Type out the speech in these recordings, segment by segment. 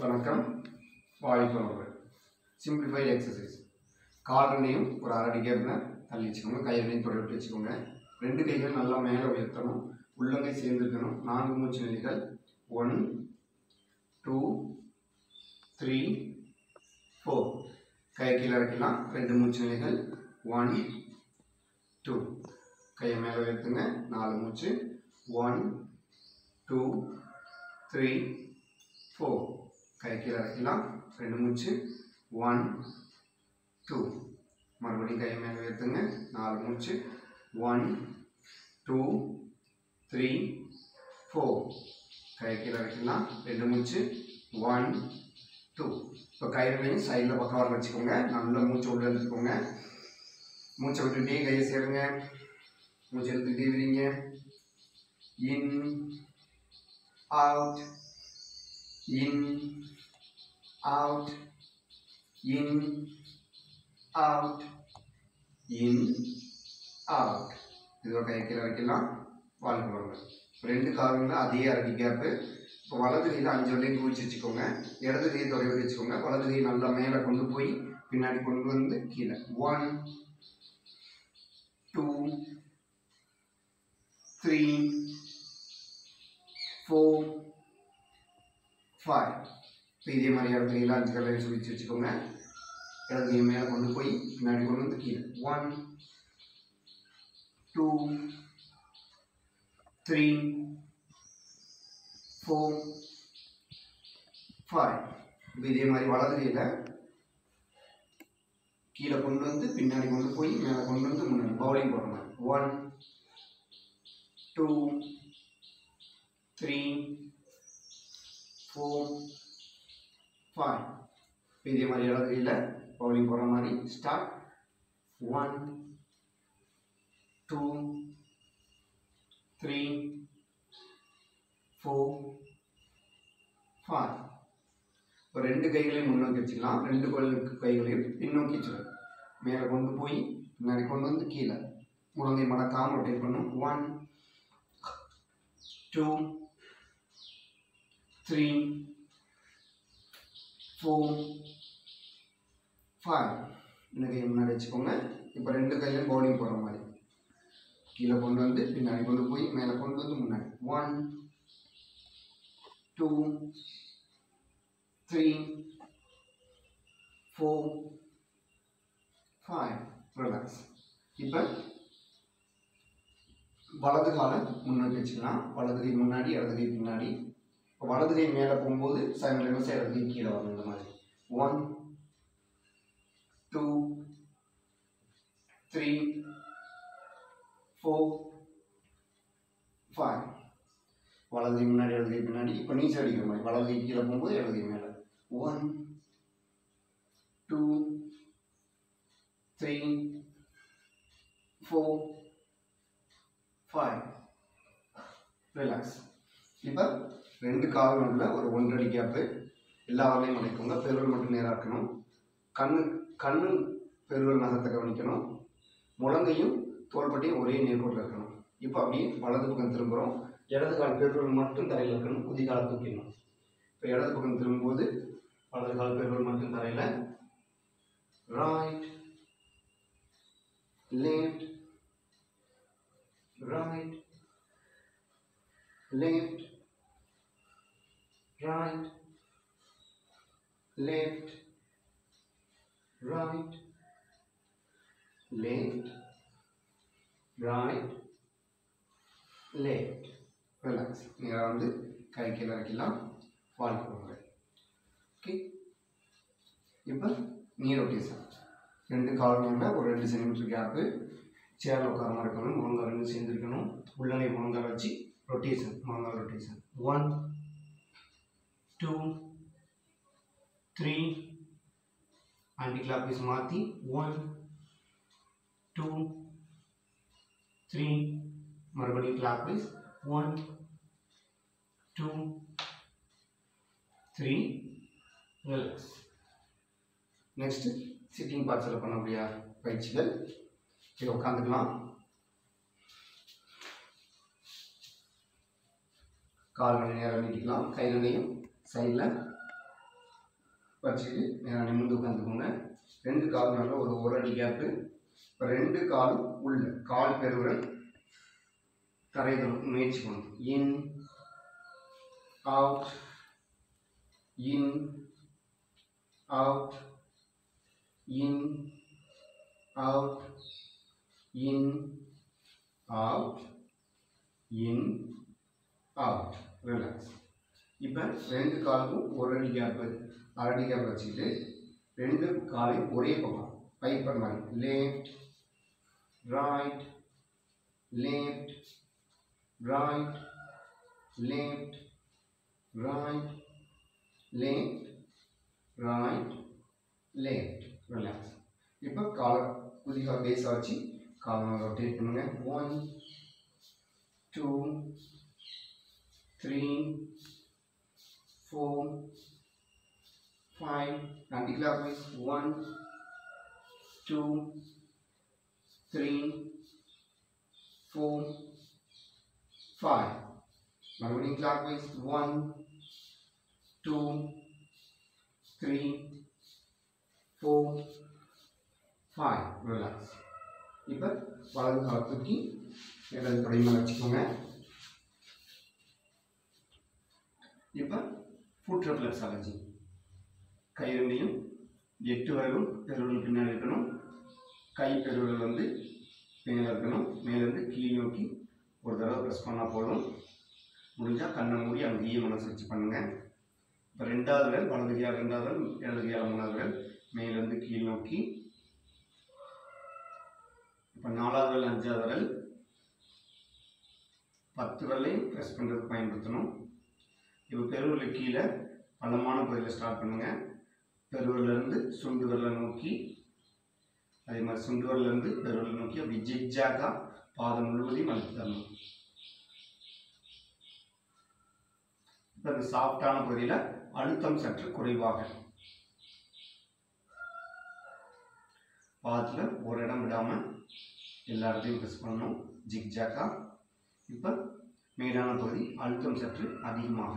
வணக்கம். வாய்ப்பு simplified exercise. காலனையும் ஒரு அரை கேப்ல தள்ளி வச்சுக்கோங்க. கையிலையும் தொடர்பு வச்சுக்கோங்க. ரெண்டு கைகள் நல்லா மேலே உயர்த்தணும். உள்ளங்கை சேர்ந்துருக்கணும். 4 மூச்சு நிலைகள். 1 2 3 4. கையை கீழே இறக்கலாம். 2 மூச்சு நிலைகள். 1 2. கையை மேலே உயர்த்துங்க. 4 மூச்சு. 1 2 3 4. கை கீழே இறக்கலாம். 2 மூச்சு. 1 2. மறுபடியும் கை மேலே உயர்த்துங்க. 4 மூச்சு. 1 2 3 4. கை கீழே இறக்கலாம். 2 மூச்சு. 1 2. இப்போ கையிலையும் சைடில் பக்கம் வர வச்சுக்கோங்க. நல்ல மூச்சு உள்ள எடுத்துக்கோங்க. மூச்சை விட்டுட்டே கையை சேருங்க. மூச்சை எடுத்துக்கிட்டே விடுங்க. In out in out in out in out. இதோட கை கீழே வைக்கலாம். வாழ்க்கை வாங்க. ரெண்டு காலங்களில் அதே அரைக்கி கேப்பு. இப்போ வலது கையில் 5 வரையும் குவிச்சு வச்சுக்கோங்க. இடது கையை தொலைவு வச்சுக்கோங்க. வலது கையை நல்லா மேலே கொண்டு போய் பின்னாடி கொண்டு வந்து கீழே. 1 2 3 4 5. இப்போ இதே மாதிரி இடத்துல 5 கலரை சுழிச்சு வச்சுக்கோங்க. இடத்துல மேலே கொண்டு போய் பின்னாடி கொண்டு வந்து கீழே. 1 2 3 4 5. இப்போ இதே மாதிரி வலது கையில் கீழே கொண்டு வந்து பின்னாடி கொண்டு போய் மேலே கொண்டு வந்து முன்னாடி பவுலிங் போடுற மாதிரி. 1 2 3 4 5. இதே மாதிரி இடது கையில் பவுலிங் போடுற மாதிரி. ஸ்டார்ட். 1 2 3 4 5. இப்போ ரெண்டு கைகளையும் முன்னோக்கி வச்சுக்கலாம். ரெண்டு கைகளையும் பின்னோக்கி வச்சுக்கலாம். மேலே கொண்டு போய் பின்னாடி கொண்டு வந்து கீழே. முழங்கை மடக்காமல் ரொட்டேட் பண்ணும். 1 2 3 4 5. இந்த கையை முன்னாடி வச்சுக்கோங்க. இப்போ ரெண்டு கையிலையும் பவுலிங் போடுற மாதிரி. கீழே கொண்டு வந்து பின்னாடி கொண்டு போய் மேலே கொண்டு வந்து முன்னாடி. 1 2 3 4 5. ரிலாக்ஸ். இப்போ வலது காலை முன்னாடி வச்சுக்கலாம். வலது கை முன்னாடி, இடது கை பின்னாடி. வலது கை மேலே போகும்போது சைமல்டேனியஸாக இடது கை கீழே வரணும். இந்த மாதிரி. 1 2 3 4 5. வலது கை முன்னாடி, இடது கை பின்னாடி. இப்போ நீச்சல் அடிக்கிற மாதிரி. வலது கை கீழே போகும்போது இடது கை மேலே. 1 2 3 4 5. ரிலாக்ஸ். இப்போ ரெண்டு கால்களில் ஒரு 1 அடி கேப்பு. எல்லா வரலையும் மறைக்குங்க. பெருவல் மட்டும் நேராக இருக்கணும். கண்ணு பெருவல் நகத்தை கவனிக்கணும். முழங்கையும் தோள்பட்டையும் ஒரே நேர்கோட்டில் இருக்கணும். இப்போ அப்படியே வலது பக்கம் திரும்புகிறோம். இடது கால் பெருவல் மட்டும் தரையில் இருக்கணும். குதி காலை தூக்கிடணும். இப்போ இடது பக்கம் திரும்பும்போது வலது கால் பெருவல் மட்டும் தரையில். Right left right left right left right left right left. Relax. நேராக வந்து கை கீழே வைக்கலாம். வாழ்க்கை போங்க. ஓகே. இப்போ நீ ரொட்டேஷன். ரெண்டு கால்களில் ஒரு 2 சென்டிமீட்டர் கேப்பு. சேரில் உட்கார மாதிரி இருக்கணும். முழங்கால் 2 சேர்ந்துருக்கணும். உள்ளங்கை முழங்கால் வச்சு ரொட்டேஷன். முழங்கால் ரொட்டேஷன். 1 2 3. ஆன்டி கிளாக் வைஸ் மாற்றி. 1 2 3. மறுபடியும் clockwise. 1 2 3. Relax. Next sitting பார்ட்ஸில் பண்ணக்கூடிய பயிற்சிகள். இதை உட்காந்துக்கலாம். கால் மணி நேரம் நீட்டிக்கலாம். கையிலையும் சைடில் வச்சுட்டு நேராக நிமிர்ந்து உட்காந்துக்கோங்க. 2 கால் நல்லா ஒரு அடி கேப்பு. இப்போ 2 காலும் உள்ள கால் பெருவிரல் தரையில் முயற்சி பண்ணணும். In out in out in out in out in out. Relax. இப்போ 2 காலுக்கும் ஒரு அடி கேப்பு, அரை கேப் வச்சுக்கிட்டு 2 காலையும் ஒரே பக்கம் பைப்பர் மாதிரி left right left right left right left right left. Relax. இப்போ காலை குதிகால் பேஸாக வச்சு காலை ரொட்டேட் பண்ணுங்க. 1 2 3 4 5 anti clockwise 1 2 3 4 5. மறுபடியும் clockwise 1 2 3 4 5. ரிலாக்ஸ். இப்போ வலது காலை தூக்கி இடது தொடை மேலே வச்சுக்கோங்க. இப்போ ஃபுட் ரெஃப்ளெக்ஸாலஜி. கை ரெண்டையும் 8 விரலும் பெருவிரல் பின்னாடி இருக்கணும். கை பெருவிரல் வந்து மேலே இருக்கணும். மேலேருந்து கீழ் நோக்கி ஒரு தடவை ப்ரெஸ் பண்ணால் போதும். முடிஞ்சால் கண்ணை மூடி அங்கேயே மனசு வச்சு பண்ணுங்கள். இப்போ 2வது விரல் வலது கையால் 2வது விரல், இடது கையால் 3வது விரல் மேலேருந்து கீழ் நோக்கி. இப்போ 4வது விரல் 5வது விரல் 10 விரலையும் ப்ரெஸ் பண்ணுறதுக்கு பயன்படுத்தணும். இப்போ பெருவிரல் கீழே பள்ளமான பகுதியில் ஸ்டார்ட் பண்ணுங்கள். பெருவிரலேருந்து சுண்டு விரலை நோக்கி, அதே மாதிரி சுண்டு விரலேருந்து பெருவிரலை நோக்கி அப்படி ஜிக்ஜாக்காக பாதம் முழுவதையும் அழுத்தி தரணும். இப்போ இந்த சாஃப்டான பகுதியில் அழுத்தம் சற்று குறைவாக, பாதத்தில் ஒரு இடம் விடாமல் எல்லா இடத்தையும் ப்ரெஸ் பண்ணணும் ஜிக்ஜாக்கா. இப்போ மேலான பகுதி அழுத்தம் சற்று அதிகமாக.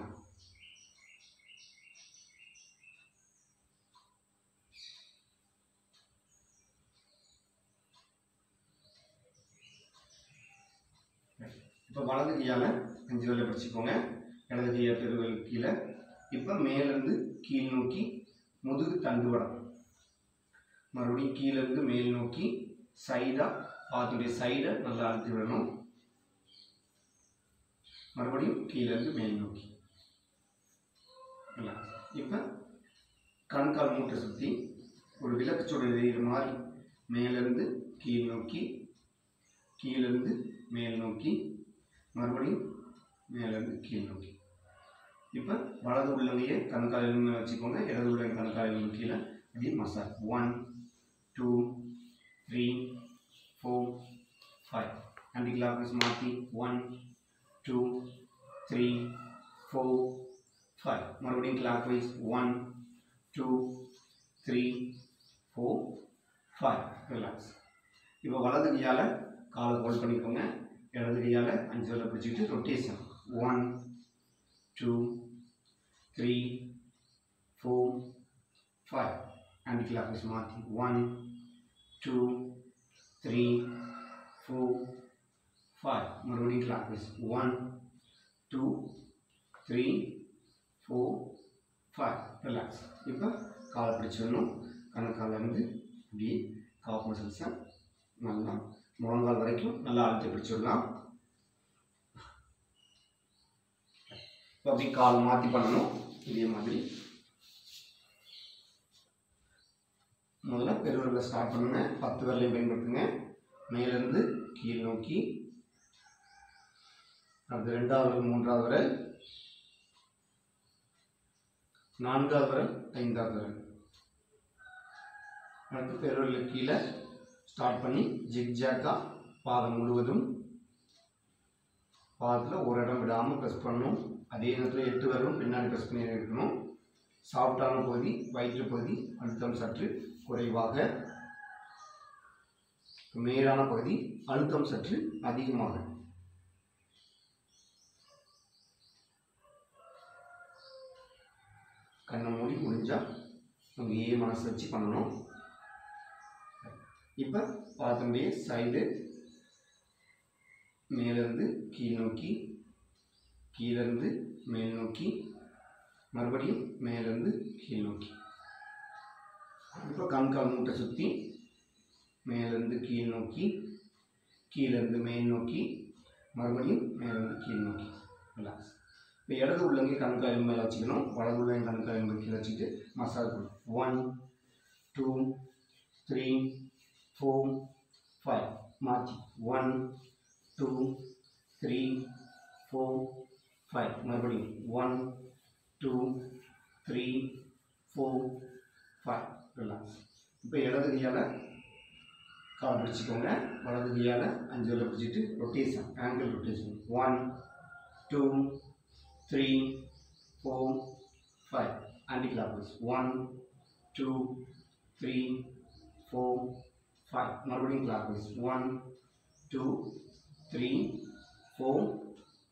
இப்போ வலது கையால் 5 விரலை பிடிச்சிக்கோங்க. இடது கையால் பெருவிரல் கீழே. இப்போ மேலேருந்து கீழ் நோக்கி முதுகு தண்டுவடம். மறுபடியும் கீழேருந்து மேல் நோக்கி சைடாக பாதத்துடைய சைடை நல்லா அழுத்தி விடணும். மறுபடியும் கீழேருந்து மேல் நோக்கி. இப்போ கண்கால் மூட்டை சுற்றி ஒரு விளக்கு சுடர் எரிகிற மாதிரி மேலேருந்து கீழ் நோக்கி, கீழேருந்து மேல் நோக்கி, மறுபடியும் மேலேருந்து கீழ் நோக்கி. இப்போ வலது உள்ளங்கையை கண்காலில் வச்சுக்கோங்க. இடது உள்ளங்கை கண்காலில் கீழே அப்படியே மசாஜ். 1 2 3 4 5. ஆன்டி கிளாக்வைஸ் மாற்றி 1 2 3 4 5. மறுபடியும் கிளாக்வைஸ் 1 2 3 4 5. ரிலாக்ஸ். இப்போ வலது கையால் காலை ஹோல்ட் பண்ணிக்கோங்க. இடது கையால் 5 விரலை பிடிச்சிக்கிட்டு ரொட்டேஷன் 1 2 3 4 5. ஆன்டி கிளாக்வைஸ் மாற்றி 1 2 3 4 5. மறுபடியும் கிளாக்வைஸ் 1 2 3 4 5. ரிலாக்ஸ். இப்போ காலை பிடிச்சிடணும். கணக்காலேருந்து இப்படி காஃப் மசில்ஸை நல்லா முழங்கால் வரைக்கும் நல்லா அழுத்தி பிடிச்சிடலாம். இப்போ அப்படி கால் மாற்றி பண்ணணும். இதே மாதிரி முதல்ல பெருவிரலில் ஸ்டார்ட் பண்ணுங்க. 10 விரலையும் பயன்படுத்துங்க. மேலிருந்து கீழ் நோக்கி, அடுத்து 2வது விரல் 3வது விரல் 4வது விரல் 5வது விரல். அடுத்து பெருவிரலுக்கு கீழே ஸ்டார்ட் பண்ணி ஜிக்ஜாக்காக பாதம் முழுவதும் பாதத்தில் ஒரு இடம் விடாமல் ப்ரெஸ் பண்ணணும். அதே நேரத்தில் 8 விரலும் பின்னாடி ப்ரெஸ் பண்ணி இருக்கணும். சாஃப்டான பகுதி வயிற்று பகுதி அழுத்தம் சற்று குறைவாக, மேலான பகுதி அழுத்தம் சற்று அதிகமாக. கண்ணை மூடி முடிஞ்சால் அங்கேயே மனசு வச்சு பண்ணணும். இப்போ பார்த்தோம்னா சைடு மேலேருந்து கீழ் நோக்கி, கீழேருந்து மேல் நோக்கி, மறுபடியும் மேலேருந்து கீழ் நோக்கி. இப்போ கண்கால் மூட்டை சுற்றி மேலேருந்து கீழ் நோக்கி, கீழேருந்து மேல் நோக்கி, மறுபடியும் மேலேருந்து கீழ் நோக்கி. ரிலாக்ஸ். இப்போ இடது உள்ளங்கை கண்கால் மேலே வச்சுக்கணும், வலது உள்ளங்கை கண்கால் மேலே கீழே வச்சுட்டு மசாஜ் பண்ணணும். 1 2 3 4 5 மாற்றி 1 2 3 4 5 மறுபடியும் 1 2 3 4 5. ரிலாக்ஸ். இப்போ இடது கையால் கால் பிடிச்சிக்கோங்க, வலது கையால் 5 விரலை பிடிச்சிட்டு rotation, angle rotation. 1 2 3 4 5 anti clockwise. 1 2 3 4 5 மறுபடியும் கிளாக்வைஸ். 1 2 3 4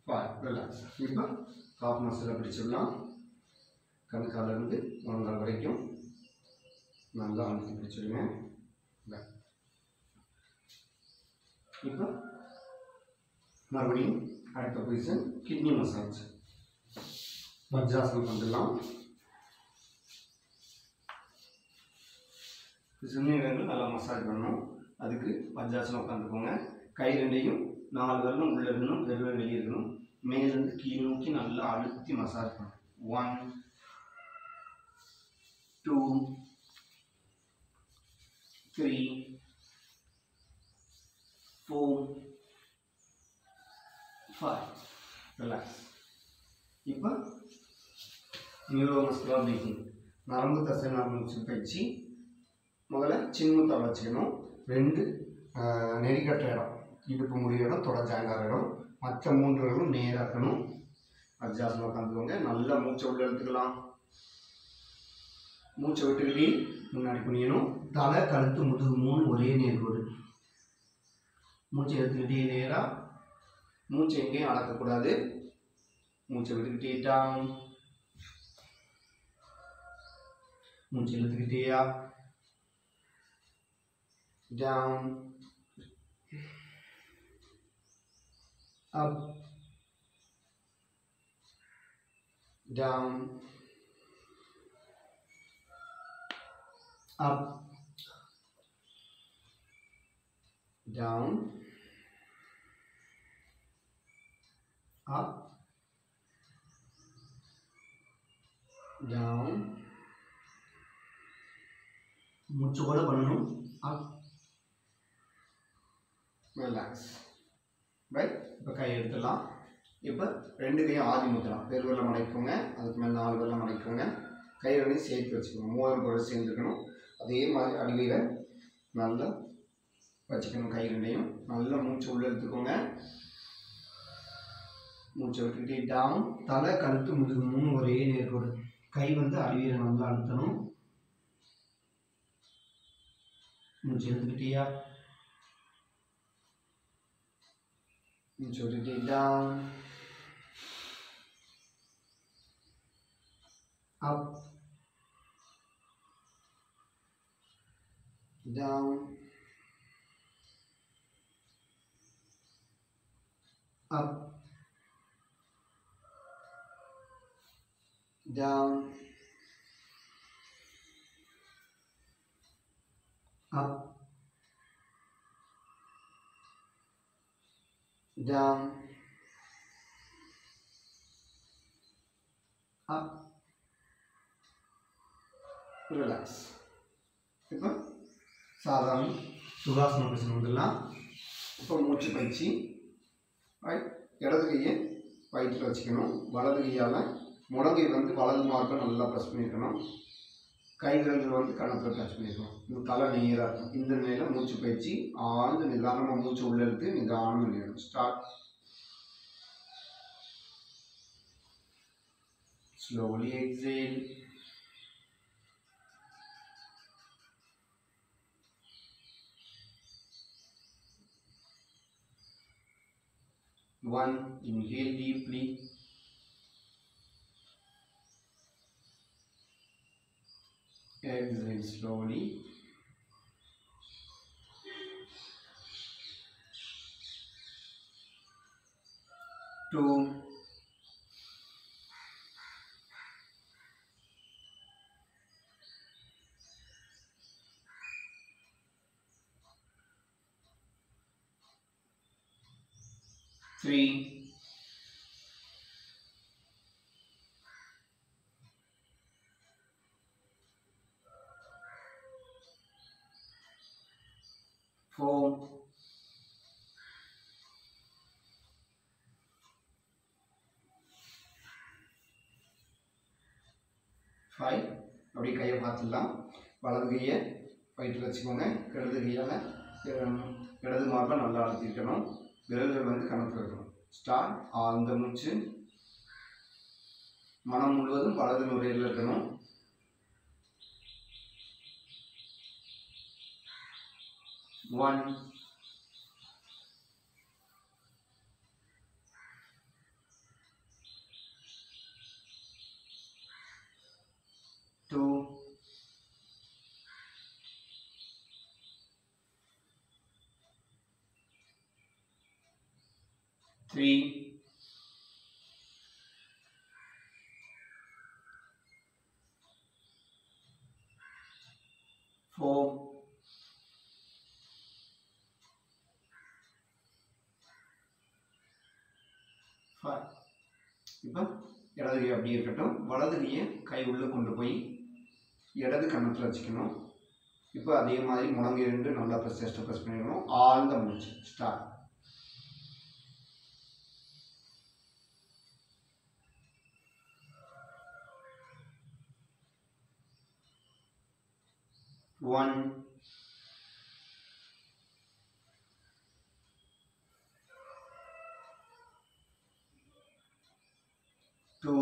5. ரிலாக்ஸ். இப்போ காப் மசிலை பிடிச்சிடலாம். கண்காலிருந்து முழங்கால் வரைக்கும் நல்லா அழுத்தி பிடிச்சிடுங்க. இப்போ மறுபடியும் அடுத்த பொசிஷன் கிட்னி மசாஜ். வஜ்ராசனம் பண்ணிடலாம். சிறுநீரகங்கள் நல்லா மசாஜ் பண்ணணும். அதுக்கு வஜ்ராசனம் உட்காந்துக்கோங்க. கை ரெண்டையும் 4 விரலும் உள்ளே இருக்கணும், பெருவிரல் வெளியே இருக்கணும். மேலேருந்து கீழ் நோக்கி நல்லா அழுத்தி மசாஜ் பண்ணணும். 1 2 3 4 5. ரிலாக்ஸ். இப்போ நியூரோமஸ்குலர் பிரீத்திங், நரம்பு தசை மூச்சு பயிற்சி. முதல்ல சின்முத்தால் வச்சுக்கணும். 2 நெறிக்கட்ட இடம், இடுப்பு முடிய இடம், தொடை ஜாங்கார இடம், மற்ற 3 இடங்களும் நேராக இருக்கணும். வஜ்ராசனம் உட்காந்துக்கோங்க. நல்லா மூச்சை உள்ள எடுத்துக்கலாம். மூச்சை விட்டுக்கிட்டே முன்னாடி குனியணும். தலை கழுத்து முதுகு 3 ஒரே நேர்கோடு. மூச்சை எடுத்துக்கிட்டே நேராக, மூச்சை எங்கேயும் அடக்கக்கூடாது. மூச்சை விட்டுக்கிட்டே டவுன், மூச்சை இழுத்துக்கிட்டே up down up down up down up down. மூச்சு கூட பண்ணணும். up relax. ரைட். இப்போ கை எடுத்துடலாம். இப்போ 2 கையும் ஆதி முத்ரா. பெருவிரலை மடக்கிக்கோங்க, அதுக்கு மேலே 4 விரலை மடக்கிக்கோங்க. கை ரெண்டையும் சேர்த்து வச்சுக்கோங்க. மோதிரம் கூட சேர்ந்துக்கணும். அதே மாதிரி அடிவையில் நல்லா வச்சுக்கணும். கை ரெண்டையும் நல்லா மூச்சு உள்ளே எடுத்துக்கோங்க. மூச்சை விட்டுக்கிட்டே டவுன். தலை கழுத்து முதுகு 3 ஒரே நேர்கோடு. கை அடிவீரை நல்லா அழுத்தணும். மூச்சு எடுத்துக்கிட்டியா, மூச்சு விட்டுக்கிட்டே down up down up down up down up. Relax. இப்போ சாதாரண சுகாசன பிரச்சனை வந்துடலாம். இப்போ மூச்சு பயிற்சி. இடது கையை வயிற்றில் வச்சுக்கணும். வலது கையால் முழங்கை வலது மார்க்கை நல்லா ப்ரெஸ் பண்ணியிருக்கணும். கை விரல்கள் கணத்தில் டச் பண்ணியிருக்கணும். இந்த தலை நேராக இருக்கும். இந்த நிலையில் மூச்சு பயிற்சி. ஆழ்ந்து நிதானமாக மூச்சு உள்ளே எடுத்து நிதானமாக வெளியிடணும். Start. Slowly exhale. One, inhale deeply. exhale slowly. 2, 3, 4, 5. அப்படியே கையை பார்த்துடலாம். வலது கையை வயிற்றில் வச்சுக்கோங்க. இடது கையால் இடது மார்பை நல்லா அழுத்திக்கணும். விரல்கள் வந்து கணக்கில் இருக்கணும். ஸ்டார்ட். ஆழ்ந்த மூச்சு. மனம் முழுவதும் வலது நுரையில் இருக்கணும். 1, 2, 3, 4, 5. இப்போ இடது கை அப்படியே இருக்கட்டும். வலது கையை கை உள்ளே கொண்டு போய் இடது கன்னத்தில் வச்சுக்கணும். இப்போ அதே மாதிரி முழங்கை 2 நல்லா ப்ரெஸ் பண்ணிடணும். ஆழ்ந்த மூச்சு. ஸ்டார்ட். One, 2,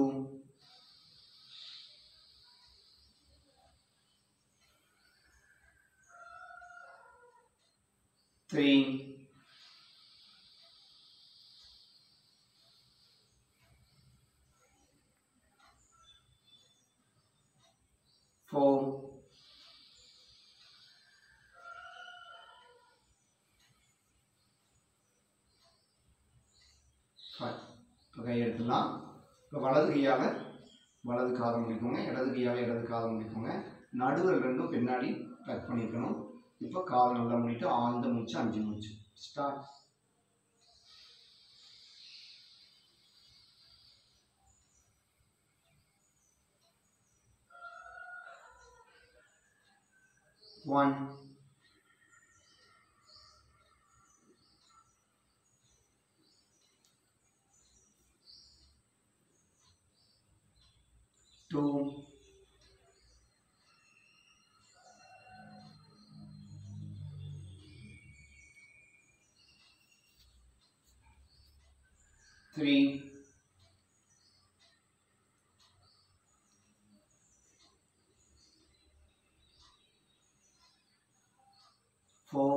3, 4, 5. இப்போ கை எடுத்துடலாம். இப்போ வலது கையால் வலது காதம் முடிக்கோங்க. இடது கையால் இடது காதம் முடிக்கோங்க. நடுவில் ரெண்டும் பின்னாடி டக் பண்ணிக்கணும். இப்போ கால் நல்லா முடிட்டு ஆழ்ந்த மூச்சு 5 மூச்சு. ஸ்டார்ட். One, 2, 3, 4,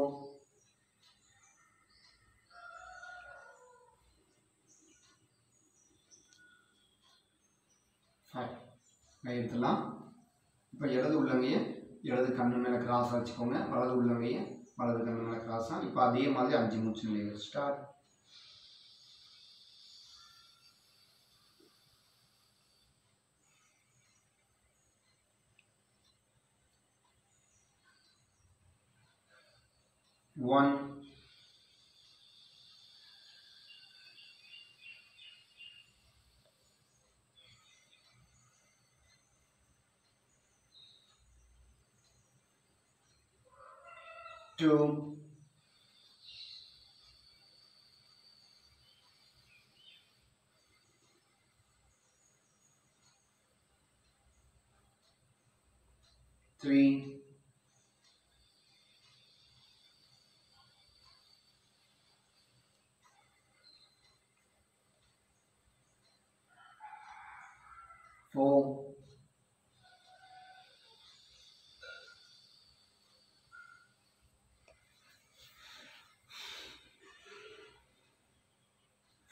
5. கை எடுத்துடலாம். இப்போ இடது உள்ளங்கையை இடது கண்ணு மேலே கிராஸாக வச்சுக்கோங்க. வலது உள்ளங்கையை வலது கண்ணு மேலே கிராஸாக. இப்போ அதே மாதிரி 5 மூச்சு நிலைகள். ஸ்டார்ட். One, 2, 3, 4,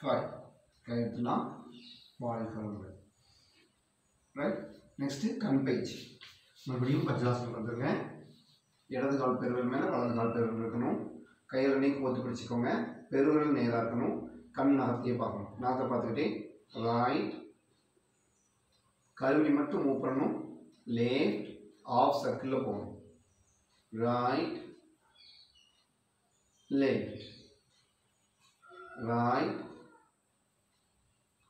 5. கை எடுத்துடலாம். வாழ்க்கை. ரைட். நெக்ஸ்ட்டு கண் பயிற்சி. மறுபடியும் வஜ்ராசனம் வந்துருங்க. இடது கால் பெருவிரல் மேலே வலது கால் பெருவிரல் இருக்கணும். கையில் ரெண்டையும் கோர்த்து பிடிச்சிக்கோங்க. பெருவிரல் நேராக இருக்கணும். கண் நகத்தையே பார்க்கணும். நகத்தை பார்த்துக்கிட்டே ரைட், கருவி மட்டும் மூவ் பண்ணணும். லெஃப்ட், ஆஃப் சர்க்கிளில் போகணும். Right left, right,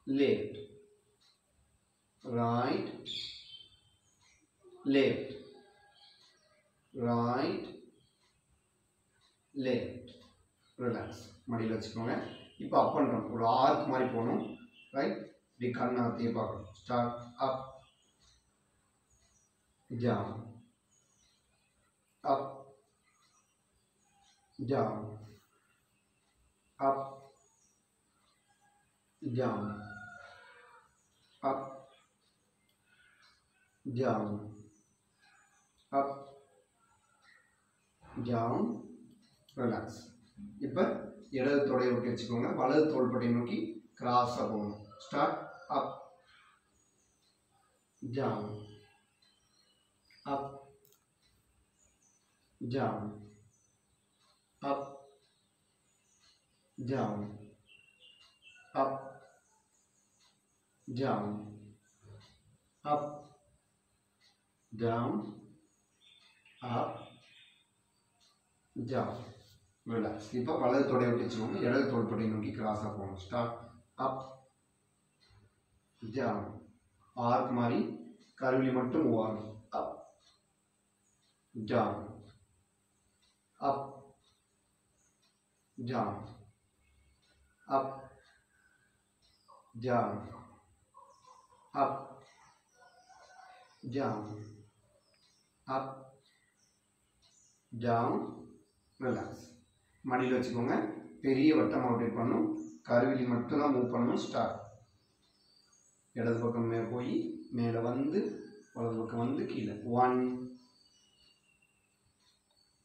left, right, left, right, left. Relax. மடியில் வச்சுக்கோங்க. இப்போ அப் பண்ணுறோம். ஒரு ஆர்க் மாதிரி போகணும். ரைட், இப்படி கண்ணை அத்தையே பார்க்கணும். ஸ்டார்ட், அப், down, up, down, up, down, up, down, up, down, relax. இப்போ இடது தொடையை நோக்கி வச்சுக்கோங்க. வலது தோள்பட்டையை நோக்கி கிராஸாக போகணும். ஸ்டார்ட், அப், down, up, down, up, down, up, down, up, down, up, down. Relax. இப்போ வலது தொடையை விட்டு வச்சுக்கோங்க. இடது தோள்பட்டையை நோக்கி கிராஸாக போகணும். ஸ்டார்ட், அப், டவுன், ஆர்க் மாதிரி கருவிலி மட்டும் மூவ் ஆகணும். அப், down, up, down, up, down, up, down, up, down, relax. மடியில் வச்சுக்கோங்க. பெரிய வட்டம் ரொட்டேட் பண்ணணும். கருவிலி மட்டும் தான் மூவ் பண்ணணும். ஸ்டார்ட், இடது பக்கம் மேலே போய் மேலே வந்து வலது பக்கம் வந்து கீழே. 1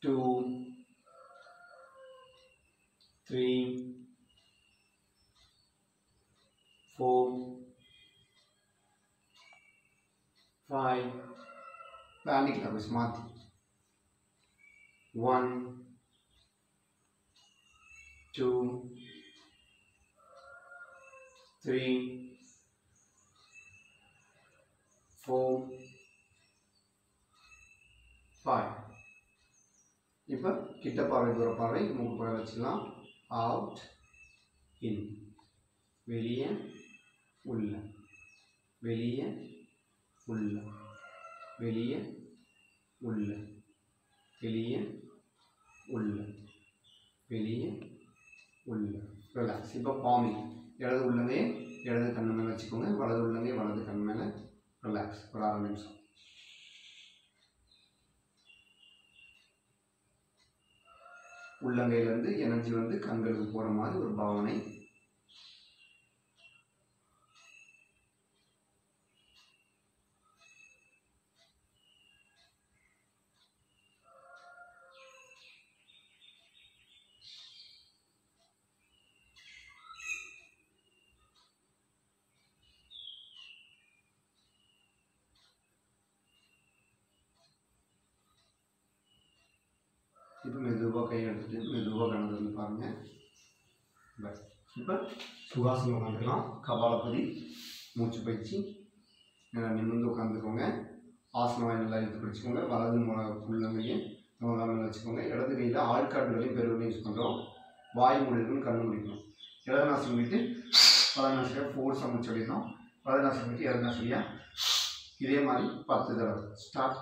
2 3 4 5 பேனிக்கில் போய் மாற்றி 1 2 3 4 5. இப்போ கிட்ட பார்வை தூர பார்வை மூக்கு போல வச்சுக்கலாம். அவுட், இன், வெளியே உள்ள, வெளியே உள்ள, வெளியே உள்ள, வெளியே உள்ள, வெளியே உள்ள. ரிலாக்ஸ். இப்போ பாமிங். இடது உள்ளங்கே இடது கண்ணு மேலே வச்சுக்கோங்க. வலது உள்ளங்கே வலது கண் மேலே. ரிலாக்ஸ். ஒரு 6 நிமிஷம். உள்ளங்கையிலேருந்து எனர்ஜி வந்து கண்களுக்கு போகிற மாதிரி ஒரு பாவனை. இப்போ மெதுவாக கை எடுத்துட்டு மெதுவாக கணக்கு வந்து பாருங்கள். பஸ். இப்போ சுகாசனம் உட்காந்துக்கலாம். கபாலபதி மூச்சு பயிற்சி. நல்லா நிமிர்ந்து உட்காந்துக்கோங்க. ஆசனவாய் நல்லா இழுத்து பிடிச்சிக்கோங்க. வலது உள்ளங்கையை மேலே வச்சுக்கோங்க. இடது கையில் ஆள்காட்டுகளையும் பெருவிலையும் யூஸ் பண்ணுறோம். வாய் முடிக்கணும், கண்ணு முடிக்கணும். இடது நாசம் முடிட்டு வலது நாசியாக ஃபோர்ஸாக மூச்சு அடிக்கணும். வலது நாசம் முடிட்டு இடது நாசியாக இதே மாதிரி 10 தடவை. ஸ்டார்ட்.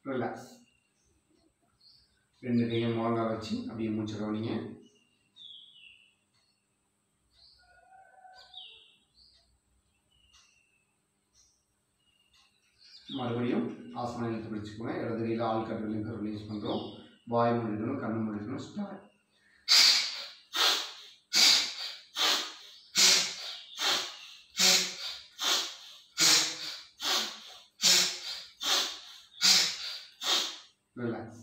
ரிலாக்ஸ். 2 கையை முழங்கால் வச்சு அப்படியே மூச்சு கவனிங்க. மறுபடியும் ஆசனம் இழுத்து பிடிச்சிக்கோங்க. இடது கையில் ஆள்காட்டுகளையும் கருவிலையும் யூஸ் பண்ணுறோம். வாய் முடிக்கணும், கண்ணு முடிக்கணும். ஸ்டார்ட். ரிலாக்ஸ்.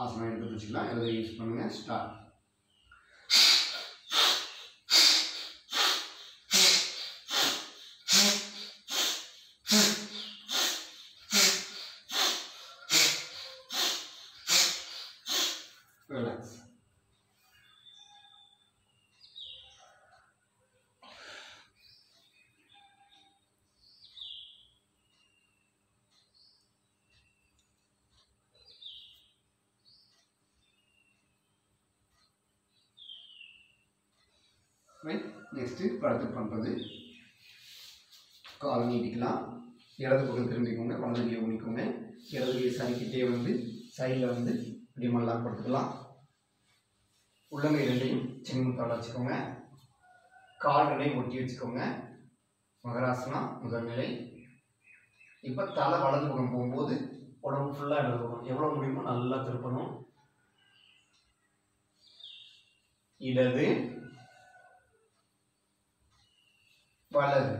ஆசனம் எடுத்து வச்சுக்கலாம். இடது கை யூஸ் பண்ணுங்கள். ஸ்டார்ட். ரிலாக்ஸ். நெக்ஸ்ட்டு படுத்து பண்ணுறது கால் நீட்டிக்கலாம். இடது பக்கம் திரும்பிக்கோங்க. வலது கையை ஊனிக்கோங்க. இடது கையை சரிக்கிட்டே வந்து சைடில் வந்து இப்படி மல்லாக படுத்துக்கலாம். உள்ளங்கை ரெண்டையும் சின்னத்தால் வச்சுக்கோங்க. கால் ரெண்டையும் ஒட்டி வச்சுக்கோங்க. மகராசனா முதல் நிலை. இப்போ தலை வலது பக்கம் போகும்போது உடம்பு ஃபுல்லாக எடுக்கணும். எவ்வளோ முடியுமோ நல்லா திருப்பணும். இடது வலது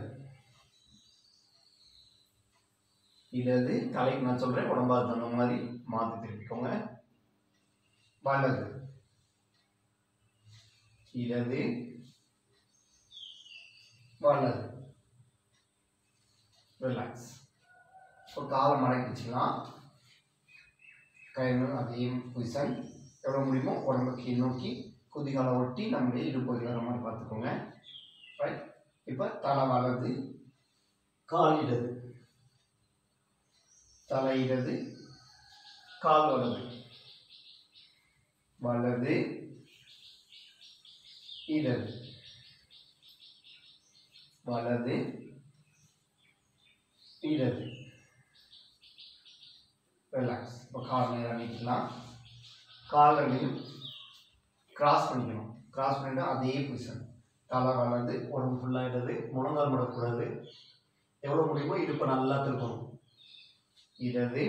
இடது. தலைக்கு நான் சொல்கிறேன், உடம்பாக தகுந்த மாதிரி மாற்றி திருப்பிக்கோங்க. வலது இடது வலது. ரிலாக்ஸ். ஒரு காலை மடக்கி வச்சுக்கலாம். கையில் அதே பொசிஷன். எவ்வளோ முடியுமோ உடம்பு கீழ் நோக்கி குதிகாலை ஒட்டி நம்மளுடைய இடுப்பகுதி வர மாதிரி பார்த்துக்கோங்க. ரைட். இப்போ தலை வலது, கால் இடது. தலை இடது, கால் வலது. வலது இடது வலது இடது. ரிலாக்ஸ். இப்போ கால் நேராக நீட்டிக்கலாம். கால் ரெண்டையும் கிராஸ் பண்ணிக்கணும். கிராஸ் பண்ணிட்டு அதே பொசிஷன். தலை வலது, உடம்பு ஃபுல்லாக இடது. முழங்கால் மடக்கூடாது. எவ்வளோ முடியுமோ இடுப்பை நல்லா திருப்பணும். இடது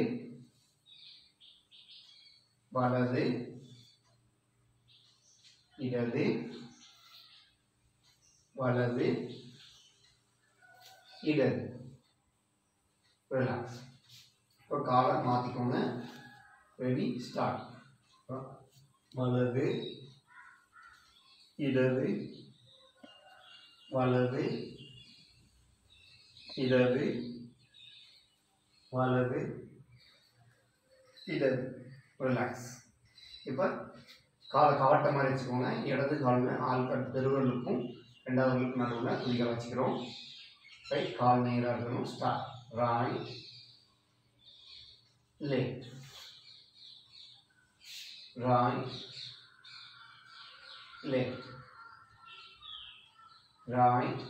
வலது இடது வலது இடது. ரிலாக்ஸ். இப்போ காலை மாற்றிக்கோங்க. Ready, start. வலது இடது வலது இடது வலது இடது. ரிலாக்ஸ். இப்போ காலை கவட்ட மாதிரி வச்சுக்கோங்க. இடது காலில் ஆள்காட்டு பெருவர்களுக்கும் ரெண்டாவதுக்கும் நடுவில் குதிகால் வச்சுக்கிறோம். ரைட். கால் நேராக இருக்கணும். Start. Right left right left right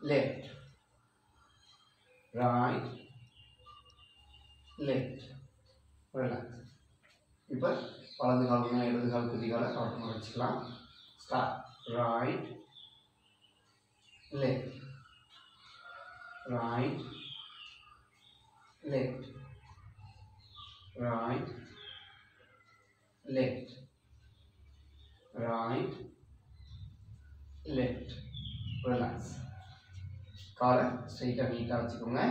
left right left. Relax. இப்போ வலது கால் இடது கால் குதிகாலை கவட்டமாக வச்சுக்கலாம். Start. Right left right left right left right left. Relax. காலை ஸ்ட்ரைட்டாக நீட்டாக வச்சுக்கோங்க.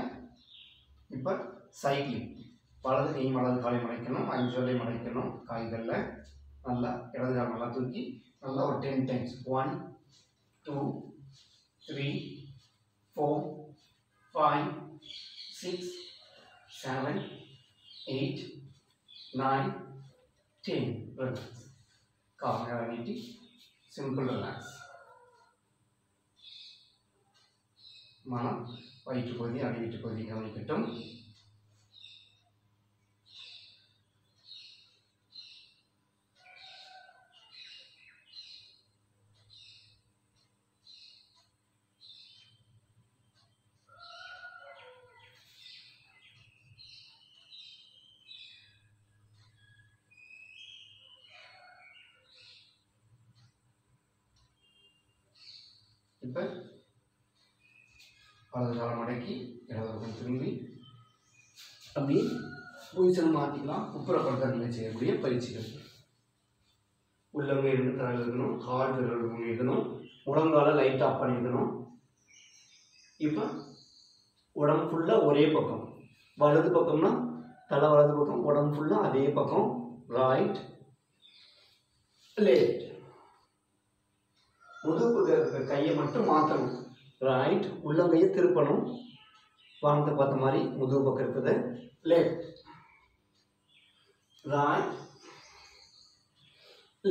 இப்போ சைக்கிளிங். வலது கையும் வலது காலை மடைக்கணும். 5 வரை மடைக்கணும். காய்களில் நல்லா இடது கால் நல்லா தூக்கி நல்லா ஒரு 10 டைம்ஸ். 1 2 3 4 5 6 7 8 9 10. ரிலாக்ஸ். கால் நேராக நீட்டி சிம்பிள் ரிலாக்ஸ். மனம் வயிற்று பகுதி அடிவயிற்று பகுதி கவனிக்கட்டும். இப்போ வலது காலை மடக்கி இடது பக்கம் திரும்பி அப்படி பொசிஷன் மாற்றிக்கலாம். குப்புறப்படுத்தல் செய்யக்கூடிய பயிற்சிகள். உள்ளங்கை 2 தரையில் இருக்கணும். கால் விரல் இருக்கணும். முழங்கால லைட்டாக அப் பண்ணிக்கணும். இப்போ உடம்பு ஃபுல்லாக ஒரே பக்கம். வலது பக்கம்னா தலை வலது பக்கம், உடம்பு ஃபுல்லாக அதே பக்கம். Right left. முதுகுல இருக்கிற கையை மட்டும் மாற்றணும். ரைட். உள்ளங்கையை திருப்பணும். வானத்தை பார்த்த மாதிரி முதுகு பக்கம் இருக்குது. Left right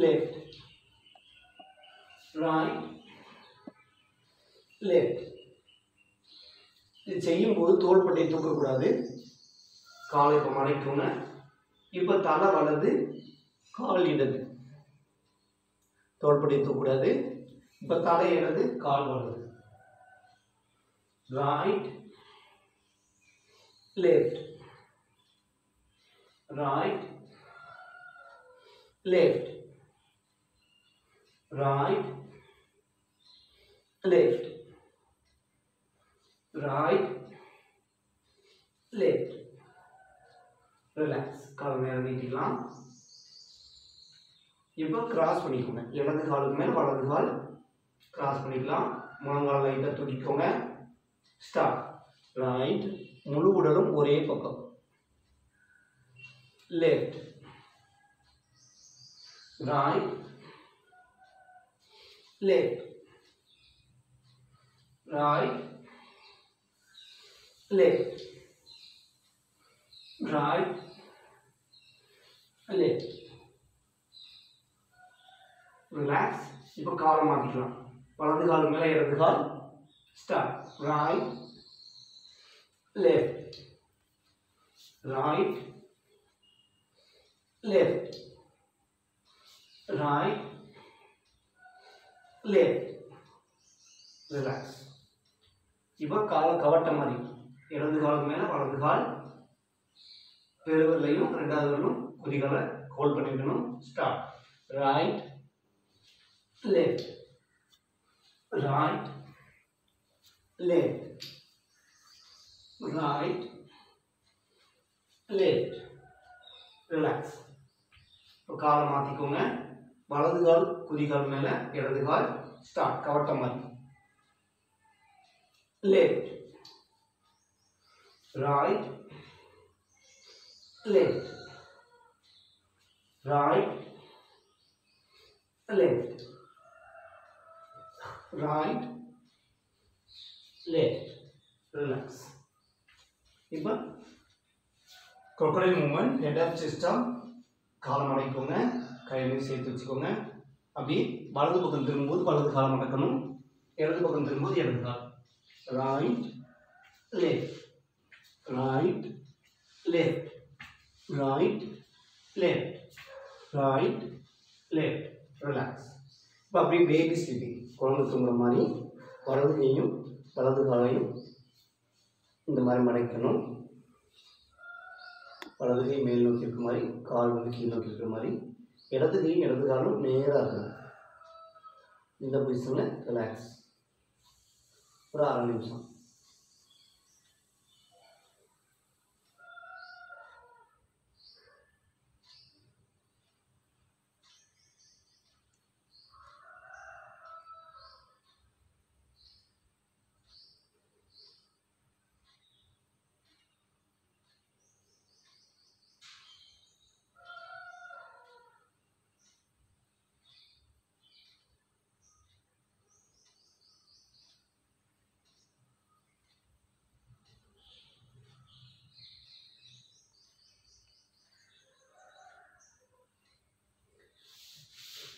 left right left. இது செய்யும்போது தோள்பட்டையை தூக்கக்கூடாது. காலை இப்போ மறைக்கோங்க. இப்போ தலை வலது, கால் இடது. தோள்பட்டையை தூக்கக்கூடாது. இப்போ தலை இடது, கால் வலது. Right left right left right left right left. Relax. கால் மேலே நீட்டிக்கலாம். இப்போ கிராஸ் பண்ணிக்கோங்க. இடது காலுக்கு மேலே வலது கால் கிராஸ் பண்ணிக்கலாம். முழங்கால் லைட்டாக தூக்கிக்கோங்க. ஸ்டார்ட். ரைட். முழு உடலும் ஒரே பக்கம். Left right left right left right left. Relax. இப்போ காலை மாற்றிக்கலாம். வலது கால் மேலே இடது கால். Start. Right left right left right left. Relax. இப்போ காலை கவட்ட மாதிரி இடது காலுக்கு மேலே வலது கால். பெருவிரலையும் ரெண்டாவது விரலும் குதிகாலை ஹோல்ட் பண்ணிக்கணும். Start. Right left right left right left. Relax. இப்போ காலை மாற்றிக்கோங்க. வலது கால் குதிகால் மேலே, இடது கால். ஸ்டார்ட். கவட்ட மாதிரி. Left right left right left right left. Relax. இப்போ crocodile movement. Head of system. காலை மடக்கிக்கோங்க. கையிலையும் சேர்த்து வச்சுக்கோங்க. அப்படி வலது பக்கம் திரும்பும்போது வலது காலை மடக்கணும். இடது பக்கம் திரும்பும்போது இடது கால். Right left right left right left right left. Relax. இப்போ அப்படியே பேபி ஸ்லீப்பிங். குழந்தை தூங்குற மாதிரி வலது கையும் வலது காலையும் இந்த மாதிரி மடக்கணும். வலது கை மேல் நோக்கி இருக்கிற மாதிரி, கால் வந்து கீழ் நோக்கி இருக்கிற மாதிரி. இடது கையும் இடது காலும் நேராக இருக்கணும். இந்த பொசிஷனில் ரிலாக்ஸ். ஒரு 6 நிமிஷம்.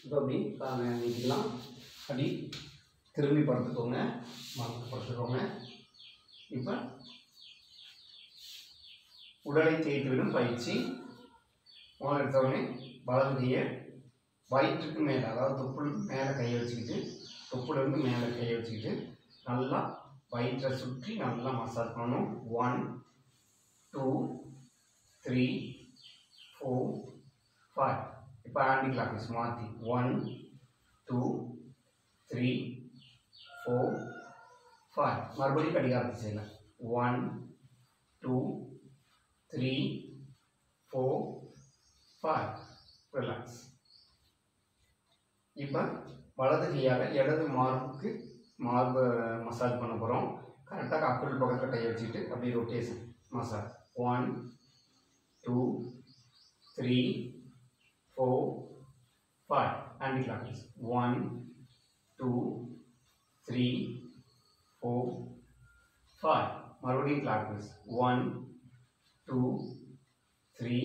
இப்போ அப்படி காலை நீட்டிக்கலாம். அப்படி திரும்பி படுத்துக்கோங்க. மரத்துக்கு படுத்துக்கோங்க. இப்போ உடலை தேய்த்து விடும் பயிற்சி. முதல்ல எடுத்தவொடனே வலது கையை வயிற்றுக்கு மேலே, அதாவது தொப்புள் மேலே கையை வச்சுக்கிட்டு, தொப்புலேருந்து மேலே கையை வச்சுக்கிட்டு நல்லா வயிற்றை சுற்றி நல்லா மசாஜ் பண்ணணும். 1 2 3 4 5. இப்போ ஆன்டி கிளாக் வைஸ் மாற்றி 1 2 3 4 5. மறுபடியும் கடிகாரத்தை செய்யலாம். 1 2 3 4 5. ரிலாக்ஸ். இப்போ வலது கையால் இடது மார்புக்கு மார்பை மசாஜ் பண்ண போகிறோம். கரெக்டாக அக்குள் பக்கத்தில் கையை வச்சுக்கிட்டு அப்படியே ரொட்டேஷன் மசாஜ். 1 2, 3, 4, 5. Anti-clockwise. 1, 2, 3, 4, 5. மறுபடியும் clockwise. 1, 2, 3,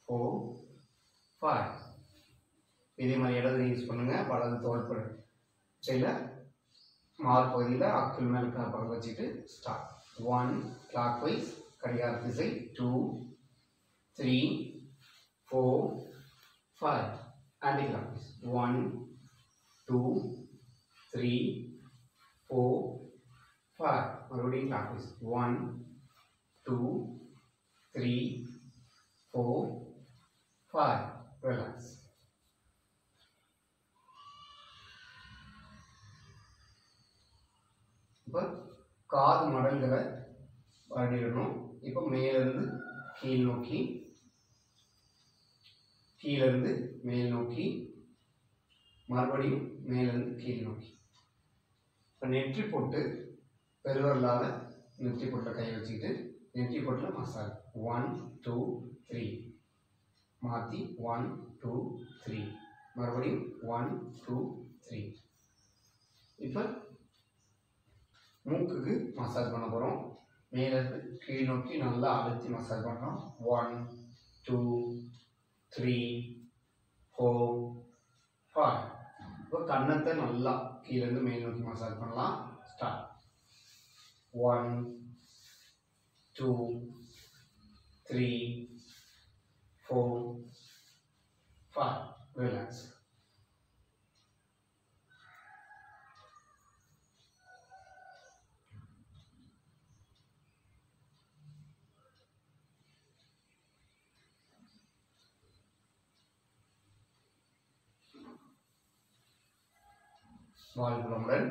4, 5. இதே மாதிரி இடது யூஸ் பண்ணுங்க. வலது தோள்பட்டை சைடில் மார் பகுதியில் அக்குள் மேல் பக்கம் வச்சுட்டு ஸ்டார்ட். 1 clockwise கடிகார திசை. 2, 3, 4, 5. anti clockwise. 1, 2, 3, 4, 5. மறுபடியும் clockwise. 1, 2, 3, 4, 5. relax. இப்போ காது மடல்களை வரையிடணும். இப்போ மேலிருந்து கீழ் நோக்கி, கீழிருந்து மேல் நோக்கி, மறுபடியும் மேலிருந்து கீழ் நோக்கி. இப்போ நெற்றி போட்டு பெருவரலால் நெற்றி போட்டில் கை வச்சுக்கிட்டு நெற்றி போட்டில் மசாஜ். 1, 2, 3 மாற்றி 1, 2, 3 மறுபடியும் 1, 2, 3. இப்போ மூக்குக்கு மசாஜ் பண்ண போகிறோம். மேலிருந்து கீழ் நோக்கி நல்லா அழுத்தி மசாஜ் பண்ணுறோம். 1, 2, 3, 4, 5. இப்போ கன்னத்தை நல்லா கீழேருந்து மேல் நோக்கி மசாஜ் பண்ணலாம். ஸ்டார்ட். 1, 2, 3, 4, 5. ரிலாக்ஸ். வாழ்க வளமுடன்.